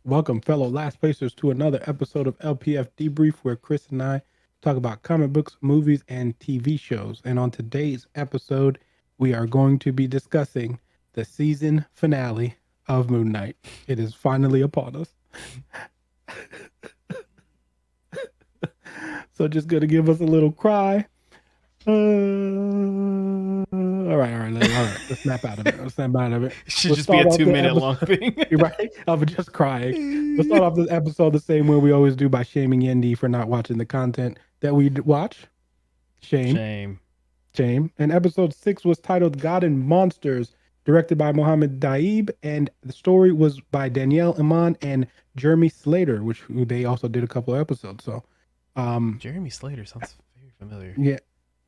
Welcome, fellow last placers, to another episode of LPF Debrief, where Chris and I talk about comic books, movies, and TV shows. And on today's episode, we are going to be discussing the season finale of Moon Knight. It is finally upon us. So just gonna give us a little cry. All right. Let's snap out of it. Let's snap out of it. It should We'll just be a start off the 2-minute long episode. thing. You're right. I was just crying. We'll start off this episode the same way we always do, by shaming Yendi for not watching the content that we watch. Shame. And episode 6 was titled God and Monsters, directed by Mohammed Daib, and the story was by Danielle Iman and Jeremy Slater, who they also did a couple of episodes. So, Jeremy Slater sounds very familiar. yeah.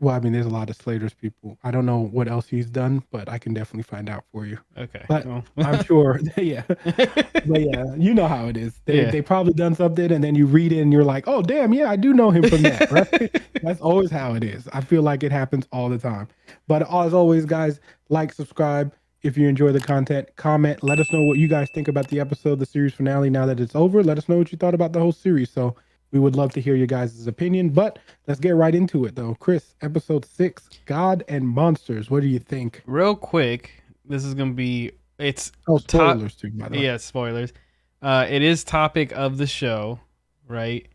Well, I mean, there's a lot of Slater's people. I don't know what else he's done, but I can definitely find out for you. Okay. But well. I'm sure, yeah. But yeah, you know how it is. They probably done something, and then you read it, and you're like, oh, damn, yeah, I do know him from that, right? That's always how it is. I feel like it happens all the time. But as always, guys, like, subscribe. If you enjoy the content, comment. Let us know what you guys think about the episode, the series finale, now that it's over. Let us know what you thought about the whole series. So we would love to hear your guys' opinion, but let's get right into it, though. Chris, episode 6, God and Monsters. What do you think? Real quick, this is going to be... It's spoilers too, by the way. Yeah, spoilers. It is topic of the show, right?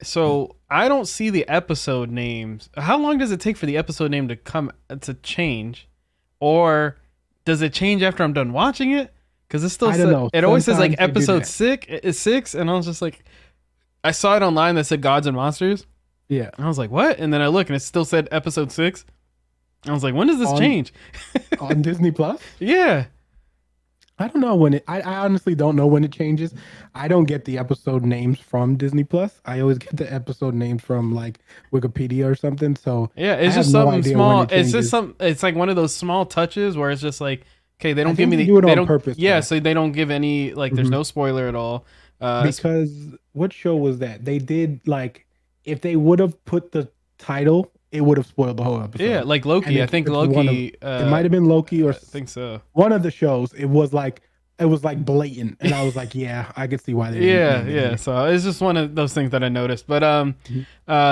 So I don't see the episode names. How long does it take for the episode name to change? Or does it change after I'm done watching it? Because it still... I don't know. It always says like Sometimes they do episode that. 6, and I was just like... I saw it online that said Gods and Monsters. Yeah. And I was like, what? And then I look and it still said episode 6. I was like, when does this change? On Disney Plus? Yeah. I don't know when it... I honestly don't know when it changes. I don't get the episode names from Disney Plus. I always get the episode names from like Wikipedia or something. So yeah, it's just something small. It's just it's like one of those small touches where it's just like, okay, they don't give me the... do it they on don't, purpose. Yeah, so they don't give any... Like, there's no spoiler at all. Because what show was that? They did like... If they would have put the title, it would have spoiled the whole episode. Yeah, like Loki. I think Loki... it might have been Loki, or I think so. One of the shows. It was like blatant, and I was like, yeah, I could see why they didn't. Yeah. So it's just one of those things that I noticed. But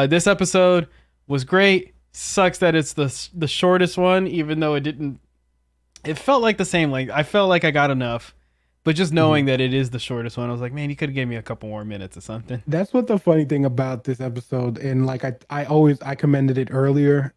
this episode was great. Sucks that it's the shortest one, even though it didn't... It felt like the same. Like, I felt like I got enough. But just knowing that it is the shortest one, I was like, man, you could have gave me a couple more minutes or something. That's what the funny thing about this episode, and like I commended it earlier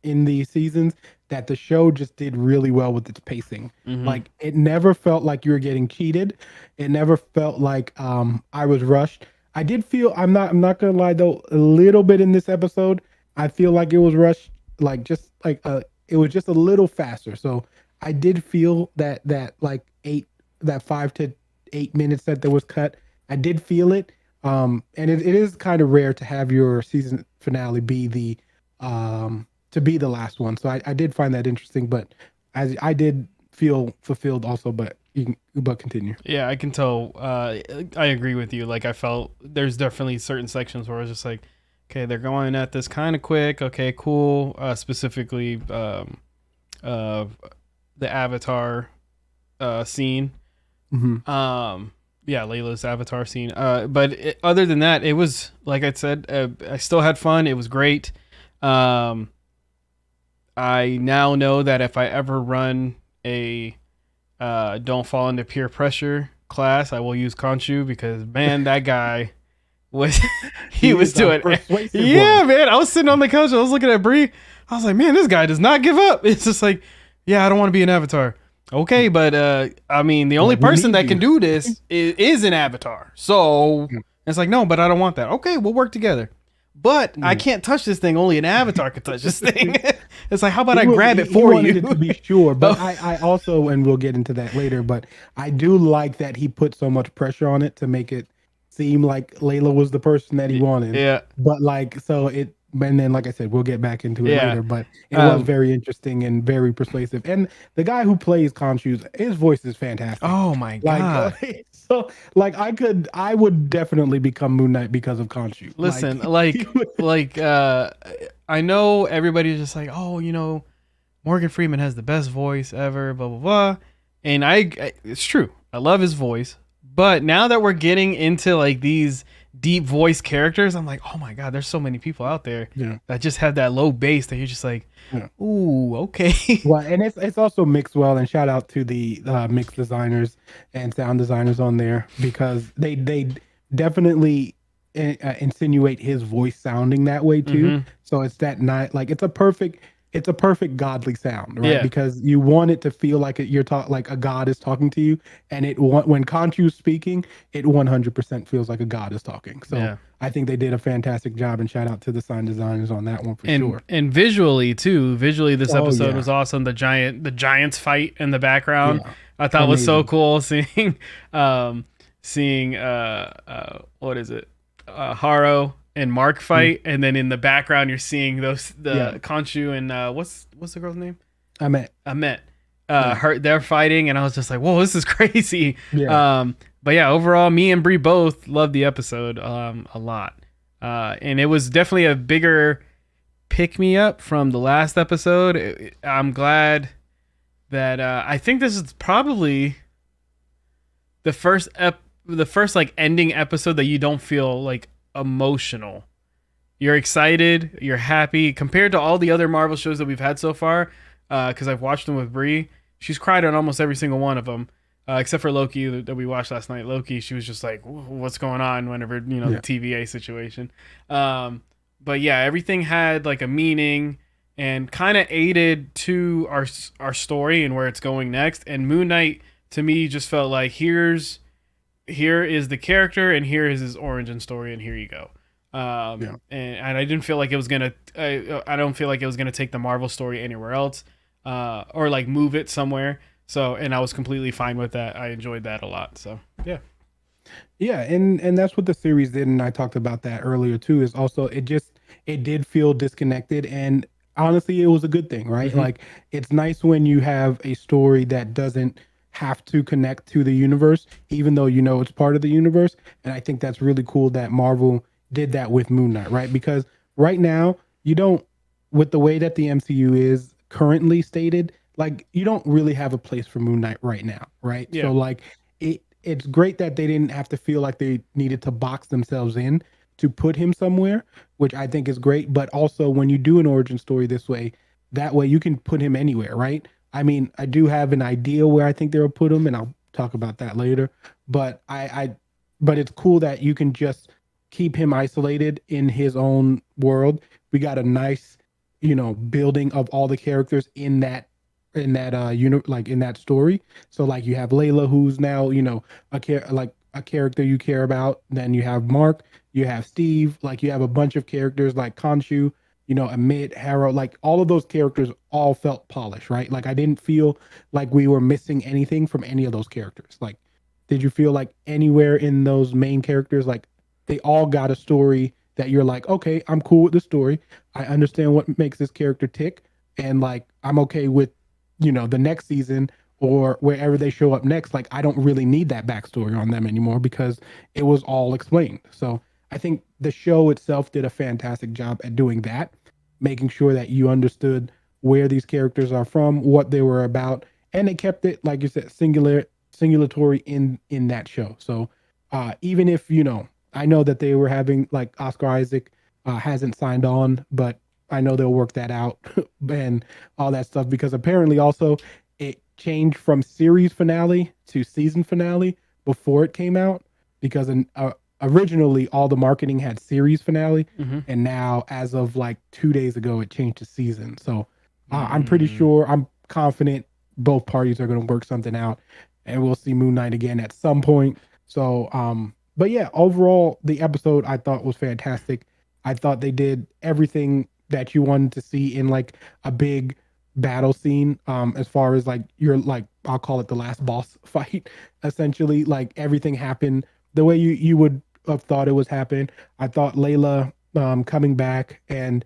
in the seasons, that the show just did really well with its pacing. Like, it never felt like you were getting cheated. It never felt like I was rushed. I did feel, I'm not gonna lie though, a little bit in this episode, I feel like it was rushed, like just like it was just a little faster. So I did feel that like 5 to 8 minutes that there was cut. I did feel it. And it is kind of rare to have your season finale be the last one. So I did find that interesting, but I did feel fulfilled also, but continue. Yeah, I can tell. I agree with you. Like, I felt there's definitely certain sections where I was just like, okay, they're going at this kind of quick. Okay, cool. Specifically, the Avatar scene. Yeah, Layla's Avatar scene. But other than that, it was, like I said, I still had fun. It was great. I now know that if I ever run a don't fall into peer pressure class, I will use Khonshu, because man, that guy was he was doing yeah, man. I was sitting on the couch, I was looking at Bree. I was like, man, this guy does not give up. It's just like, yeah, I don't want to be an Avatar. Okay, but I mean, the only person that can do this is an Avatar. So it's like, no, but I don't want that. Okay, we'll work together. But I can't touch this thing. Only an Avatar can touch this thing. It's like, how about I grab it for you? It to be sure, but I also, and we'll get into that later, but I do like that he put so much pressure on it to make it seem like Layla was the person that he wanted. Yeah. But like, so it... And then, like I said, we'll get back into it later, but it was very interesting and very persuasive. And the guy who plays Khonshu, his voice is fantastic. Oh my God. So like I would definitely become Moon Knight because of Khonshu. Listen, I know everybody's just like, oh, you know, Morgan Freeman has the best voice ever, blah, blah, blah. And it's true. I love his voice, But now that we're getting into like these deep voice characters, I'm like, oh my god, there's so many people out there Yeah. that just have that low bass that you're just like, Yeah. ooh, okay. Well, and it's also mixed well, and shout out to the mix designers and sound designers on there because they definitely insinuate his voice sounding that way too. Mm-hmm. So it's that night, like it's a perfect godly sound, right? Yeah. Because you want it to feel like you're like a god is talking to you, and when Conchu's speaking, it 100% feels like a god is talking. So Yeah. I think they did a fantastic job, and shout out to the sound designers on that one for And sure. and visually too. Visually, this Oh episode yeah, was awesome. The giants fight in the background, yeah, I thought was so amazing. cool. Um, seeing what is it, Haro and Mark Mm, fight, and then in the background you're seeing yeah, the Khonshu and what's the girl's name? I meant Amet. yeah, They're fighting, and I was just like, whoa, this is crazy. yeah. But yeah, overall, me and Bree both loved the episode a lot. And it was definitely a bigger pick me up from the last episode. I'm glad that I think this is probably the first like ending episode that you don't feel like emotional. You're excited, you're happy compared to all the other Marvel shows that we've had so far. Because I've watched them with Brie, she's cried on almost every single one of them, except for Loki that we watched last night. Loki, she was just like, "What's going on?" Whenever the Yeah. TVA situation. But yeah, everything had like a meaning and kind of aided to our story and where it's going next. And Moon Knight to me just felt like here is the character and here is his origin story and here you go. Yeah. And I didn't feel like it was gonna. I don't feel like it was gonna take the Marvel story anywhere else, or like move it somewhere. So, and I was completely fine with that. I enjoyed that a lot. So, yeah. Yeah, and that's what the series did, and I talked about that earlier too. Is also it did feel disconnected, and honestly, it was a good thing, right? Mm-hmm. Like it's nice when you have a story that doesn't have to connect to the universe, even though you know it's part of the universe. And I think that's really cool that Marvel did that with Moon Knight, right? Because right now you don't, with the way that the MCU is currently stated, like you don't really have a place for Moon Knight right now, right? Yeah. So like it's great that they didn't have to feel like they needed to box themselves in to put him somewhere, which I think is great. But also, when you do an origin story this way, that way you can put him anywhere, right? I mean, I do have an idea where I think they'll put him, and I'll talk about that later. But but it's cool that you can just keep him isolated in his own world. We got a nice, building of all the characters like in that story. So like you have Layla, who's now a character you care about. Then you have Mark, you have Steve, like you have a bunch of characters like Khonshu, Amit, Harrow, like all of those characters all felt polished, right? Like I didn't feel like we were missing anything from any of those characters. Like, did you feel like anywhere in those main characters, like they all got a story that you're like, okay, I'm cool with the story. I understand what makes this character tick, and like I'm okay with the next season or wherever they show up next. Like I don't really need that backstory on them anymore because it was all explained. So I think the show itself did a fantastic job at doing that, making sure that you understood where these characters are from, what they were about, and they kept it, like you said, singulatory in that show. So even if I know that they were having, like, Oscar Isaac hasn't signed on, but I know they'll work that out and all that stuff, because apparently also it changed from series finale to season finale before it came out, because originally all the marketing had series finale, Mm-hmm. and now as of like 2 days ago it changed to season. So I'm pretty Mm. sure, I'm confident both parties are going to work something out, and we'll see Moon Knight again at some point. So but yeah, overall the episode I thought was fantastic. I thought they did everything that you wanted to see in like a big battle scene, as far as like your, like, I'll call it the last boss fight. Essentially, like everything happened the way you would have thought it was happening. I thought Layla coming back and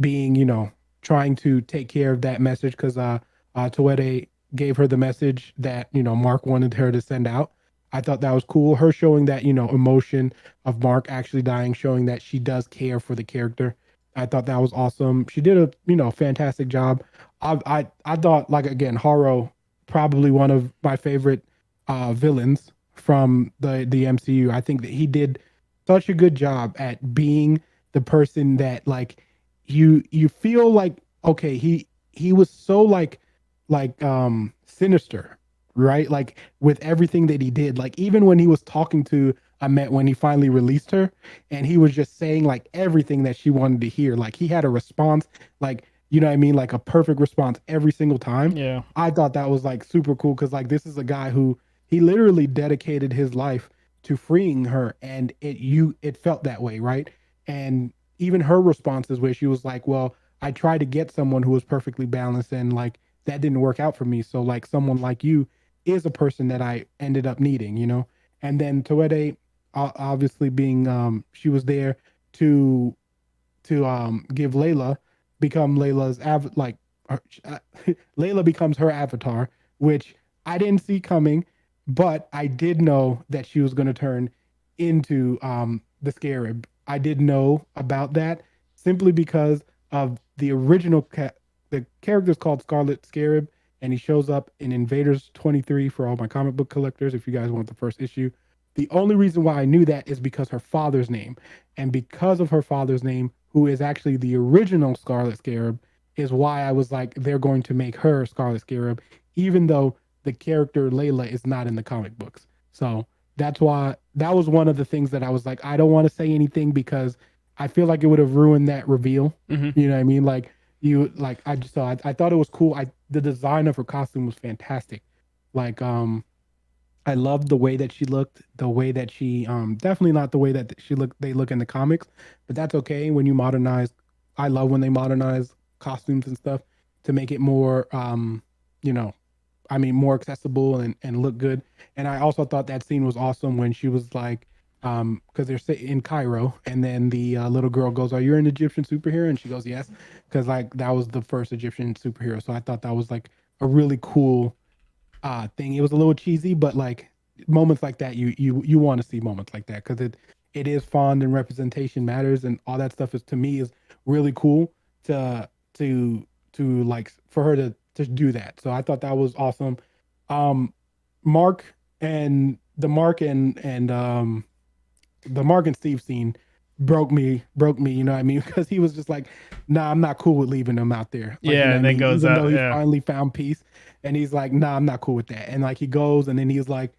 being, trying to take care of that message, because Toette gave her the message that Mark wanted her to send out. I thought that was cool. Her showing that emotion of Mark actually dying, showing that she does care for the character. I thought that was awesome. She did a fantastic job. I thought, like, again, Haro, probably one of my favorite villains from the MCU. I think that he did such a good job at being the person that like you feel like okay, he was so like sinister, right? Like with everything that he did. Like even when he was talking to Amet when he finally released her and he was just saying like everything that she wanted to hear. Like he had a response, like you know what I mean, like a perfect response every single time. Yeah. I thought that was like super cool because like this is a guy who he literally dedicated his life to freeing her, and it felt that way, right? And even her responses where she was like, "Well, I tried to get someone who was perfectly balanced, and like that didn't work out for me. So like someone like you is a person that I ended up needing, you know." And then Toede, obviously being she was there to give Layla become Layla's like her, Layla becomes her avatar, which I didn't see coming, but I did know that she was going to turn into the Scarab. I did know about that simply because of the original the character is called Scarlet Scarab, and he shows up in Invaders 23 for all my comic book collectors. If you guys want the first issue, the only reason why I knew that is because her father's name, and because of her father's name, who is actually the original Scarlet Scarab, is why I was like, they're going to make her Scarlet Scarab, even though the character Layla is not in the comic books. So that's why that was one of the things that I was like, I don't want to say anything because I feel like it would have ruined that reveal. Mm-hmm. You know what I mean? Like you like I just saw I thought it was cool. The design of her costume was fantastic. Like I loved the way that she looked, the way that she definitely not the way that she look they look in the comics, but that's okay when you modernize. I love when they modernize costumes and stuff to make it more you know, I mean more accessible and look good. And I also thought that scene was awesome when she was like because they're in Cairo and then the little girl goes, "Are you an Egyptian superhero?" And she goes, "Yes," because like that was the first Egyptian superhero. So I thought that was like a really cool thing. It was a little cheesy, but like moments like that, you want to see moments like that because it is fun and representation matters and all that stuff is to me is really cool to like for her to do that. So I thought that was awesome. Um, Mark and the Mark and the Mark and Steve scene broke me, you know what I mean? Because he was just like, nah, I'm not cool with leaving them out there. Like, you Yeah, know what I and then mean? goes Even though out. he Yeah. finally found peace and he's like, nah, I'm not cool with that. And like he goes and then he's like,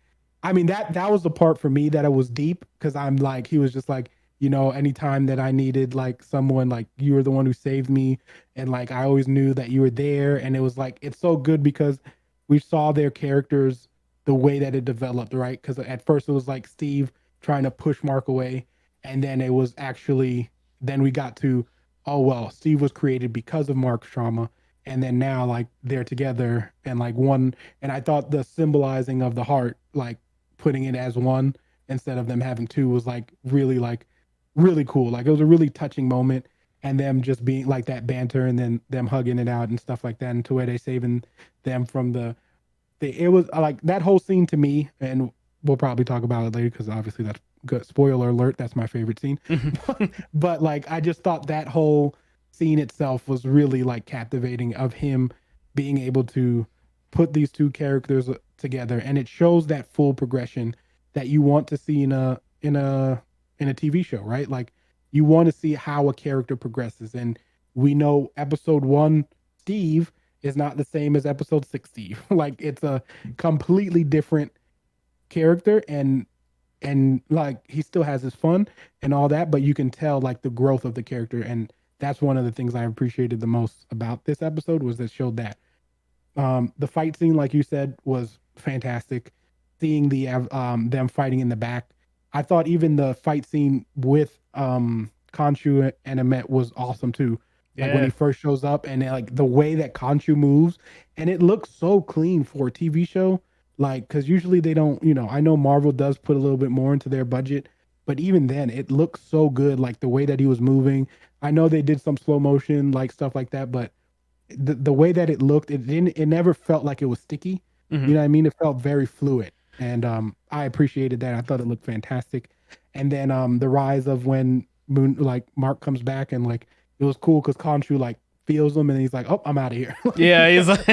I mean, that was the part for me that it was deep because I'm like, he was just like, you know, anytime that I needed like someone, like you were the one who saved me. And like I always knew that you were there. And it was like, it's so good because we saw their characters the way that it developed, right? Because at first it was like Steve trying to push Mark away and then it was actually then we got to oh well Steve was created because of Mark's trauma and then now like they're together and like one and I thought the symbolizing of the heart like putting it as one instead of them having two was like really cool, like it was a really touching moment and them just being like that banter and then them hugging it out and stuff like that and to where they saving them from it was like that whole scene to me, and we'll probably talk about it later because obviously that's good. Spoiler alert, that's my favorite scene. But like, I just thought that whole scene itself was really like captivating of him being able to put these two characters together, and it shows that full progression that you want to see in a TV show, right? Like, you want to see how a character progresses, and we know episode one, Steve is not the same as episode 60. Like it's a completely different character and like he still has his fun and all that, but you can tell like the growth of the character and that's one of the things I appreciated the most about this episode was that showed that. The fight scene, like you said, was fantastic. Seeing them fighting in the back, I thought even the fight scene with Khonshu and Amet was awesome too. Like when Yeah. he first shows up and like the way that Khonshu moves, and it looks so clean for a TV show. Like, because usually they don't, you know, I know Marvel does put a little bit more into their budget, but even then, it looks so good. Like the way that he was moving. I know they did some slow motion, like stuff like that, but the way that it looked, it never felt like it was sticky. Mm-hmm. You know what I mean? It felt very fluid. And I appreciated that. I thought it looked fantastic. And then the rise of when Moon like Mark comes back and like it was cool because Khonshu like feels them, and he's like, "Oh, I'm out of here." Yeah, he's like,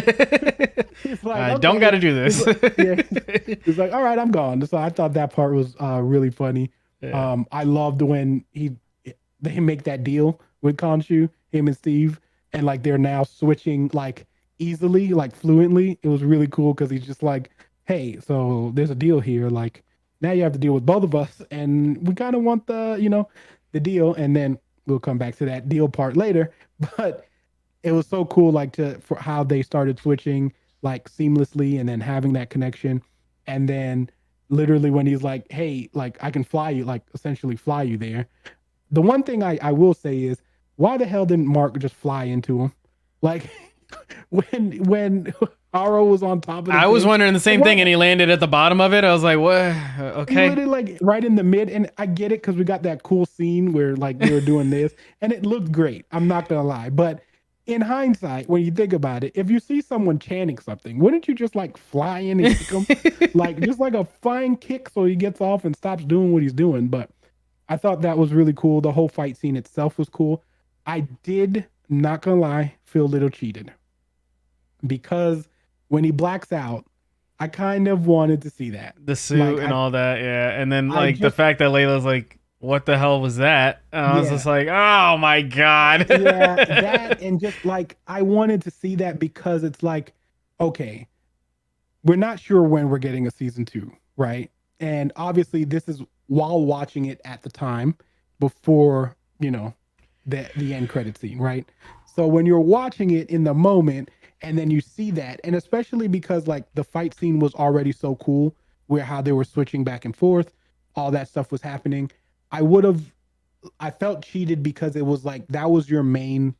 He's like, I don't "Okay." got to do He's this. like, yeah, he's like, "All right, I'm gone." So I thought that part was really funny. Yeah. I loved when they make that deal with Khonshu, him and Steve, and like they're now switching like easily, like fluently. It was really cool because he's just like, "Hey, so there's a deal here. Like now you have to deal with both of us, and we kind of want the deal." And then we'll come back to that deal part later. But it was so cool, like for how they started switching like seamlessly, and then having that connection, and then literally when he's like, "Hey, like I can fly you, like essentially fly you there." The one thing I will say is, why the hell didn't Mark just fly into him? Like when Aro was on top of the I was thing, wondering the same thing, what and he landed at the bottom of it. I was like, what? he Okay. literally like right in the mid, and I get it because we got that cool scene where like they were doing this, and it looked great. I'm not gonna lie, but in hindsight, when you think about it, if you see someone chanting something, wouldn't you just like fly in and kick him, like just like a flying kick, so he gets off and stops doing what he's doing? But I thought that was really cool. The whole fight scene itself was cool. I did, not gonna lie, feel a little cheated because when he blacks out, I kind of wanted to see that. The suit Like and all that, yeah. And then I like the just, fact that Layla's like, what the hell was that? And I was yeah, just like, oh my god. yeah, that, and just like I wanted to see that because it's like, okay, we're not sure when we're getting a season two, right? And obviously, this is while watching it at the time before the end credit scene, right? So when you're watching it in the moment, and then you see that, and especially because like the fight scene was already so cool, where how they were switching back and forth, all that stuff was happening. I would have, I felt cheated because it was like that was your main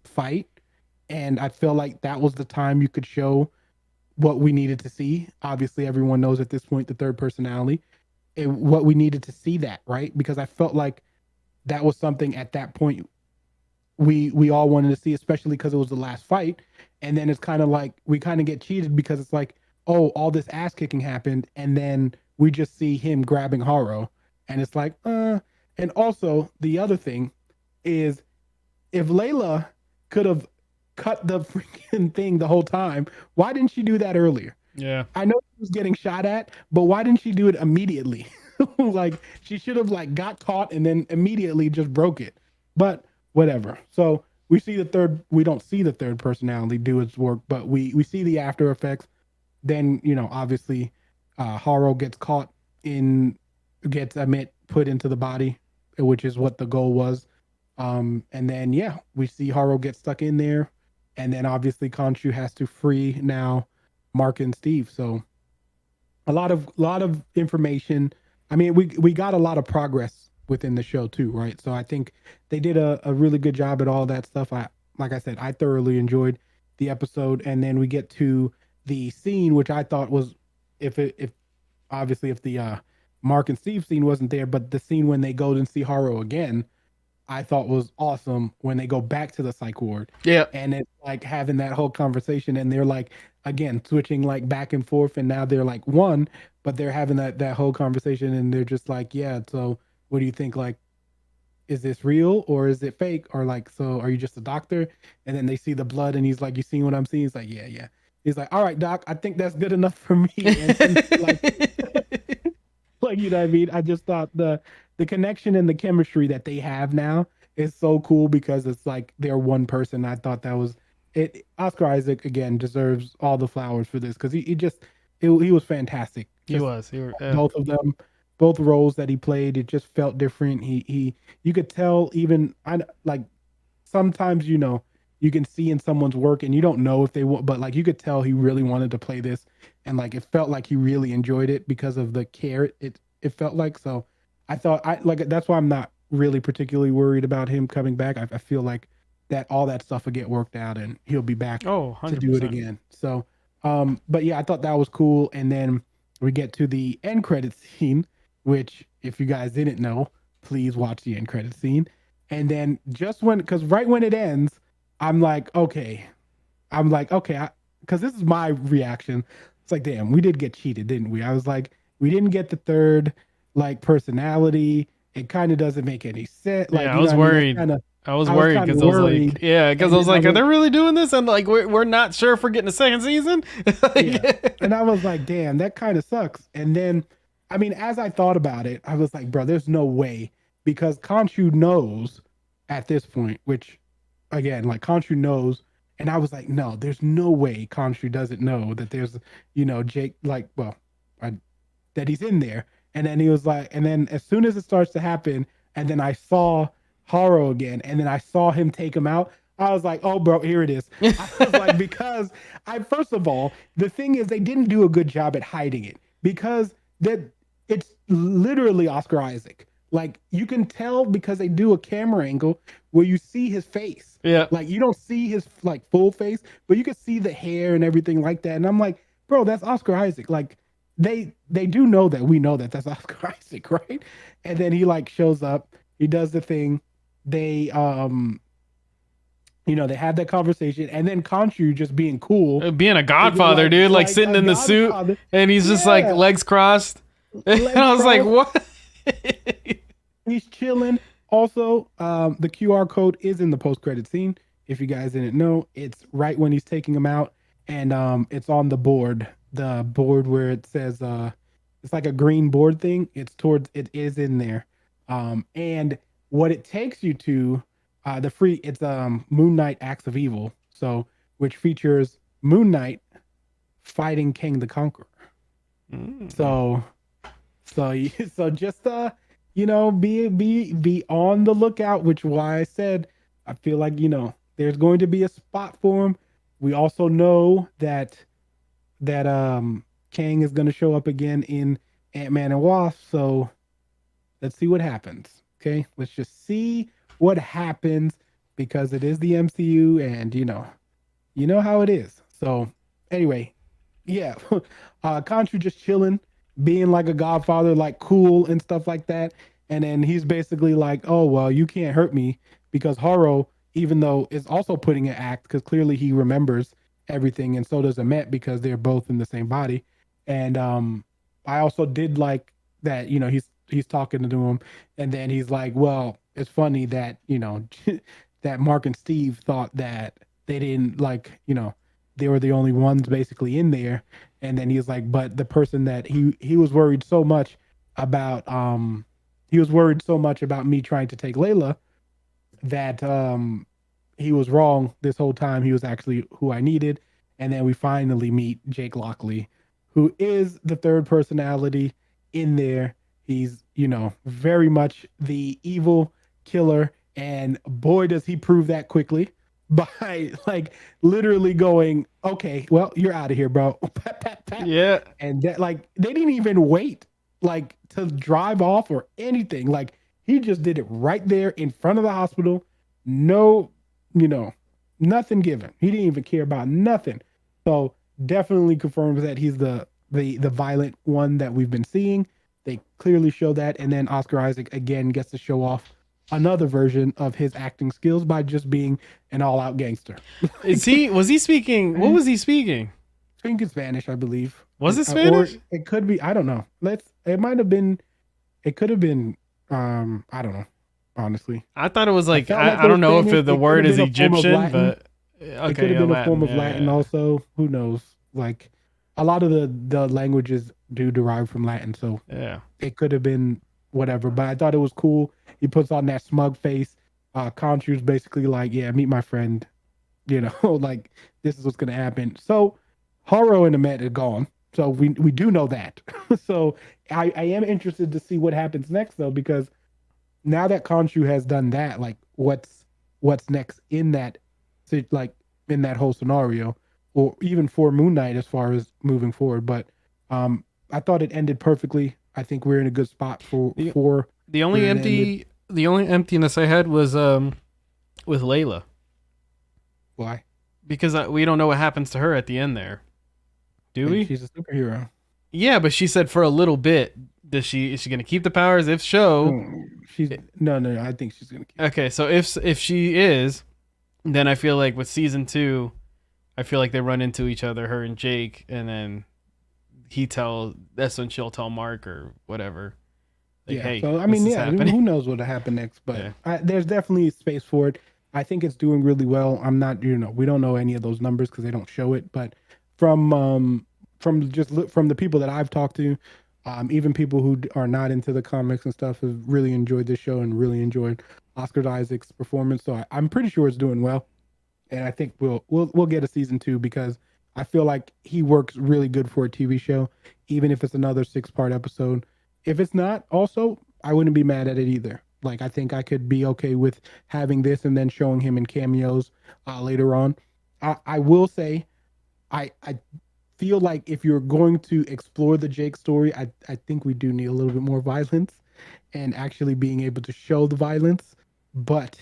fight, and I feel like that was the time you could show what we needed to see. Obviously, everyone knows at this point the third personality, and what we needed to see that, right? Because I felt like that was something at that point we all wanted to see, especially because it was the last fight. And then it's kind of like we kind of get cheated because it's like, oh, all this ass kicking happened, and then we just see him grabbing Haro, and it's like, And also the other thing is, if Layla could have cut the freaking thing the whole time, why didn't she do that earlier? Yeah. I know she was getting shot at, but why didn't she do it immediately? Like she should have like got caught and then immediately just broke it. But whatever. So we don't see the third personality do its work, but we see the after effects. Then, obviously Haro gets caught in gets Amit put into the body, which is what the goal was. And then yeah, we see Haro get stuck in there, and then obviously Khonshu has to free now Mark and Steve. So a lot of information. I mean, we got a lot of progress within the show too, right? So I think they did a really good job at all that stuff. Like I said, I thoroughly enjoyed the episode, and then we get to the scene, which I thought was, if obviously if the Mark and Steve scene wasn't there, but the scene when they go and see Haro again, I thought was awesome when they go back to the psych ward. Yeah. And it's like having that whole conversation, and they're like again switching like back and forth, and now they're like one, but they're having that whole conversation, and they're just like, yeah, so what do you think? Like, is this real or is it fake? Or like, so are you just a doctor? And then they see the blood, and he's like, you seen what I'm seeing? He's like, yeah, yeah. He's like, all right, doc, I think that's good enough for me. And then like like, you know what I mean? I just thought the connection and the chemistry that they have now is so cool because it's like they're one person. I thought that was it. Oscar Isaac again deserves all the flowers for this because he was fantastic. He Just was. both of them, both roles that he played, it just felt different. He you could tell, even I like sometimes you can see in someone's work and you don't know if they want, but like you could tell he really wanted to play this, and like it felt like he really enjoyed it because of the care it felt like. So I thought I like that's why I'm not really particularly worried about him coming back. I feel like that all that stuff will get worked out and he'll be back Oh, to do it 100%. again. So but yeah, I thought that was cool. And then we get to the end credit scene, which if you guys didn't know, please watch the end credit scene. And then just when, because right when it ends, I'm like, okay, because this is my reaction. It's like, damn, we did get cheated, didn't we? I was like, we didn't get the third like personality. It kind of doesn't make any sense. Like, Yeah, I you know was what I mean? That's worried. kind of I was I was worried kind of because I was like, worried, yeah, because I and was then I like, are was they really doing this? And like, we're not sure if we're getting a second season. yeah, Like, and I was like, damn, that kind of sucks. And then, I mean, as I thought about it, I was like, bro, there's no way because Khonshu knows at this point, which again, like Khonshu knows, and I was like, no, there's no way Khonshu doesn't know that there's, Jake, like, well, I, that he's in there. And then he was like, and then as soon as it starts to happen, and then I saw Haro again, and then I saw him take him out. I was like, oh, bro, here it is. I was like, because first of all, the thing is, they didn't do a good job at hiding it because that it's literally Oscar Isaac. Like you can tell because they do a camera angle where you see his face. yeah. Like you don't see his like full face, but you can see the hair and everything like that. And I'm like, bro, that's Oscar Isaac. Like they do know that we know that that's Oscar Isaac, right? And then he like shows up, he does the thing. They they have that conversation, and then Khonshu just being cool, Being a godfather, dude, like sitting a in the suit godfather. and he's just like Yeah, legs crossed. And legs I was like, crossed. what? He's chilling. Also, the QR code is in the post-credit scene. If you guys didn't know, it's right when he's taking him out, and it's on the board where it says it's like a green board thing. It is in there, and what it takes you to it's Moon Knight Acts of Evil, so which features Moon Knight fighting King the Conqueror. Mm. So so just be on the lookout, which why I said I feel like there's going to be a spot for him. We also know that Kang is going to show up again in Ant-Man and Wasp, so let's see what happens. Okay, let's just see what happens because it is the MCU, and you know how it is. So anyway, yeah, Contra just chilling, being like a godfather, like cool and stuff like that. And then he's basically like, "Oh well, you can't hurt me," because Haro, even though is also putting an act, because clearly he remembers everything, and so does Amet because they're both in the same body. And I also did like that. He's talking to him, and then he's like, "Well, it's funny that that Mark and Steve thought that they didn't they were the only ones basically in there." And then he's like, but the person that he was worried so much about me trying to take Layla that he was wrong this whole time. He was actually who I needed. And then we finally meet Jake Lockley, who is the third personality in there. He's very much the evil killer, and boy does he prove that quickly by like literally going, okay, well, you're out of here, bro. Pat, pat, pat. Yeah. And that like they didn't even wait like to drive off or anything. Like he just did it right there in front of the hospital. No, nothing given. He didn't even care about nothing. So definitely confirms that he's the violent one that we've been seeing. They clearly show that, and then Oscar Isaac again gets to show off another version of his acting skills by just being an all-out gangster. Was he speaking? What was he speaking? I think it's Spanish, I believe. Was it Spanish? Or it could be, I don't know. It might have been, it could have been, I don't know, honestly. I thought it was like, felt like I it don't was know if Spanish. the It word could have is been a form of Egyptian, Latin. but It could have been a form of Latin also. Who knows? Like a lot of the languages do derive from Latin, so Yeah. it could have been whatever. But I thought it was cool. He puts on that smug face. Khonshu's basically like, yeah, meet my friend. Like this is what's gonna happen. So Haro and Amet are gone. So we do know that. So I am interested to see what happens next though, because now that Khonshu has done that, like what's next in that in that whole scenario, or even for Moon Knight as far as moving forward. But I thought it ended perfectly. I think we're in a good spot for the only emptiness I had was with Layla. Why? Because we don't know what happens to her at the end there. Do we? She's a superhero. Yeah, but she said for a little bit. Is she going to keep the powers? If so, she's no. I think she's going to keep. Okay, so if she is, then I feel like with season 2, I feel like they run into each other, her and Jake, and then that's when she'll tell Mark or whatever. Like, Yeah. hey, So I this mean, is yeah, happening. who knows what'll happen next? But Yeah. there's definitely space for it. I think it's doing really well. I'm not, we don't know any of those numbers because they don't show it. But from from the people that I've talked to, even people who are not into the comics and stuff, have really enjoyed this show and really enjoyed Oscar Isaac's performance. So I'm pretty sure it's doing well, and I think we'll get a season 2 because I feel like he works really good for a TV show, even if it's another 6-part episode. If it's not, also I wouldn't be mad at it either. Like I think I could be okay with having this and then showing him in cameos later on. I will say I feel like if you're going to explore the Jake story, I think we do need a little bit more violence and actually being able to show the violence. But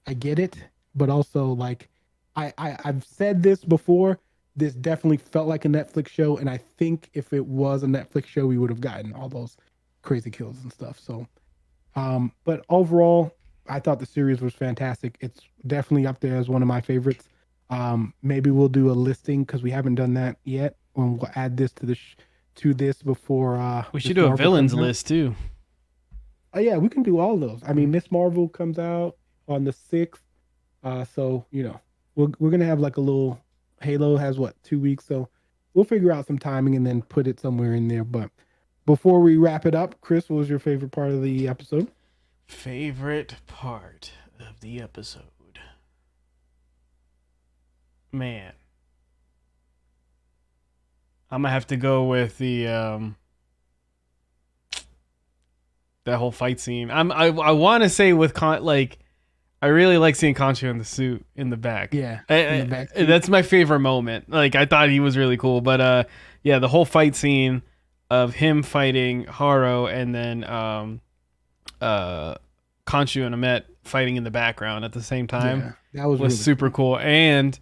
I get it. But also like I've said this before. This definitely felt like a Netflix show, and I think if it was a Netflix show, we would have gotten all those crazy kills and stuff. So, but overall, I thought the series was fantastic. It's definitely up there as one of my favorites. Maybe we'll do a listing because we haven't done that yet, and we'll add this to to this before We should Miss do a Marvel villains comes out. list too. Oh yeah, we can do all those. I mean, Mhm. Miss Marvel comes out on the 6th, so we're gonna have like a little. Halo has what, 2 weeks, so we'll figure out some timing and then put it somewhere in there. But before we wrap it up, Chris, what was your favorite part of the episode? Favorite part of the episode. Man, I'm gonna have to go with the that whole fight scene. I want to say with like I really like seeing Concho in the suit in the back. Yeah, in the back seat. That's my favorite moment. Like I thought he was really cool, but yeah, the whole fight scene of him fighting Haro and then uh Conchu and Amet fighting in the background at the same time Yeah, that was was really super cool. cool. And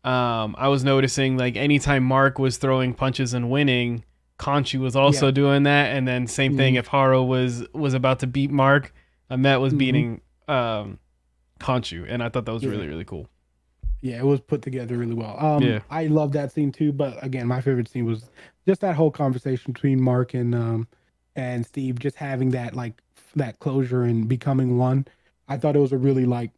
I was noticing like anytime Mark was throwing punches and winning, Conchu was Yeah. also doing that. And then same thing Hmm. if Haro was about to beat Mark, Amet was Hmm. beating Conchu, and I thought that was Yeah. really really cool. Yeah, it was put together really well. Yeah. I love that scene too, but again, my favorite scene was just that whole conversation between Mark and Steve, just having that like that closure and becoming one. I thought it was a really like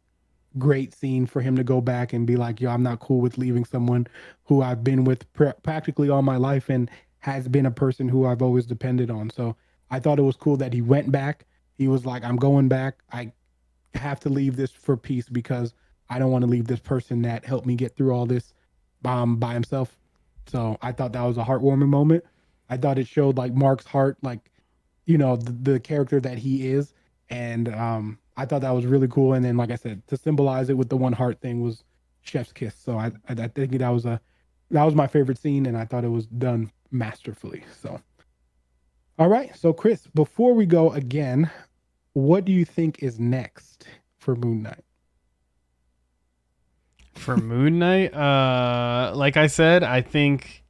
great scene for him to go back and be like, yo, I'm not cool with leaving someone who I've been with practically all my life and has been a person who I've always depended on. So I thought it was cool that he went back. He was like, I'm going back. I have to leave this for peace because I don't want to leave this person that helped me get through all this by himself. So I thought that was a heartwarming moment. I thought it showed like Mark's heart, like the character that he is, and I thought that was really cool. And then, like I said, to symbolize it with the one heart thing was Chef's kiss. So I think that was my favorite scene, and I thought it was done masterfully. So all right, so Chris, before we go again, what do you think is next for Moon Knight? For Moon Knight, like I said, I think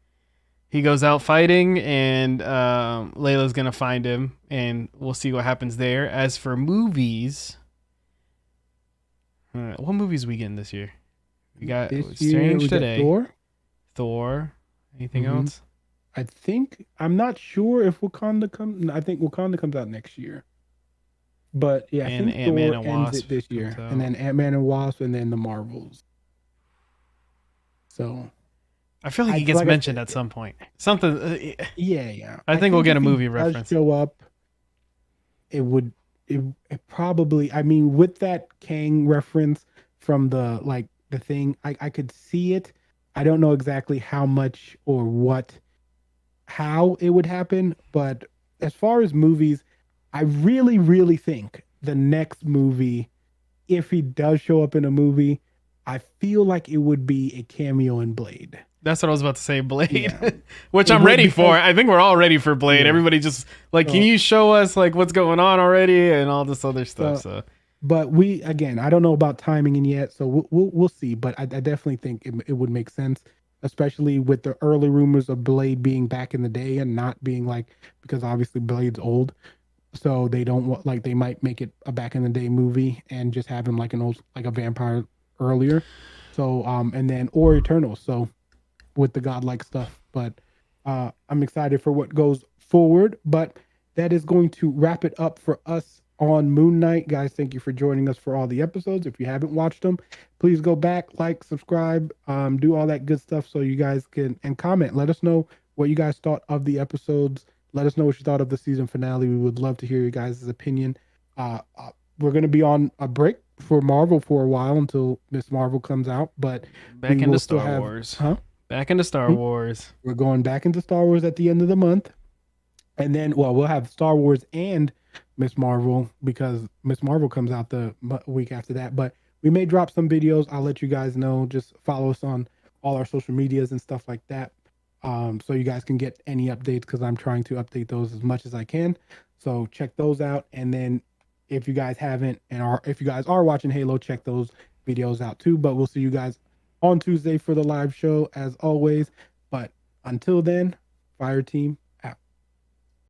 he goes out fighting, and Layla's gonna find him, and we'll see what happens there. As for movies, what movies we getting this year? We got This year Strange we got today, Thor. Thor. Anything Hmm. else? I'm not sure if Wakanda comes. I think Wakanda comes out next year. But yeah, I And think Ant Man Thor and ends Wasp it this comes year, and out. then Ant Man and Wasp, and then the Marvels. So I feel like I he gets like I mentioned said, at some point. Something. yeah, yeah. I I think we'll think get a if he movie does reference. show up, it would it probably. I mean, with that Kang reference from the thing, I could see it. I don't know exactly how much or how it would happen, but as far as movies, I really, really think the next movie, if he does show up in a movie, I feel like it would be a cameo in Blade. That's what I was about to say, Blade, Yeah, which it I'm would ready for. because I think we're all ready for Blade. yeah. Everybody just like, can So you show us like what's going on already and all this other stuff? so, So but we again, I don't know about timing in yet, so we'll see. But I definitely think it would make sense, especially with the early rumors of Blade being back in the day and not being like because obviously Blade's old. So they don't want like they might make it a back in the day movie and just have him like an old like a vampire earlier. So and then or Eternal. So with the godlike stuff. But I'm excited for what goes forward. But that is going to wrap it up for us on Moon Knight. Guys, thank you for joining us for all the episodes. If you haven't watched them, please go back, like, subscribe, do all that good stuff so you guys can, and comment. Let us know what you guys thought of the episodes. Let us know what you thought of the season finale. We would love to hear your guys' opinion. We're going to be on a break for Marvel for a while until Miss Marvel comes out, but Back we into will still Star have, Wars. huh? Back into Star Hmm? Wars. We're going back into Star Wars at the end of the month. And then, well, we'll have Star Wars and Miss Marvel because Miss Marvel comes out the week after that. But we may drop some videos. I'll let you guys know. Just follow us on all our social medias and stuff like that, so you guys can get any updates because I'm trying to update those as much as I can. So check those out. And then, if you guys haven't and are if you guys are watching Halo, check those videos out too. But we'll see you guys on Tuesday for the live show as always. But until then, Fire Team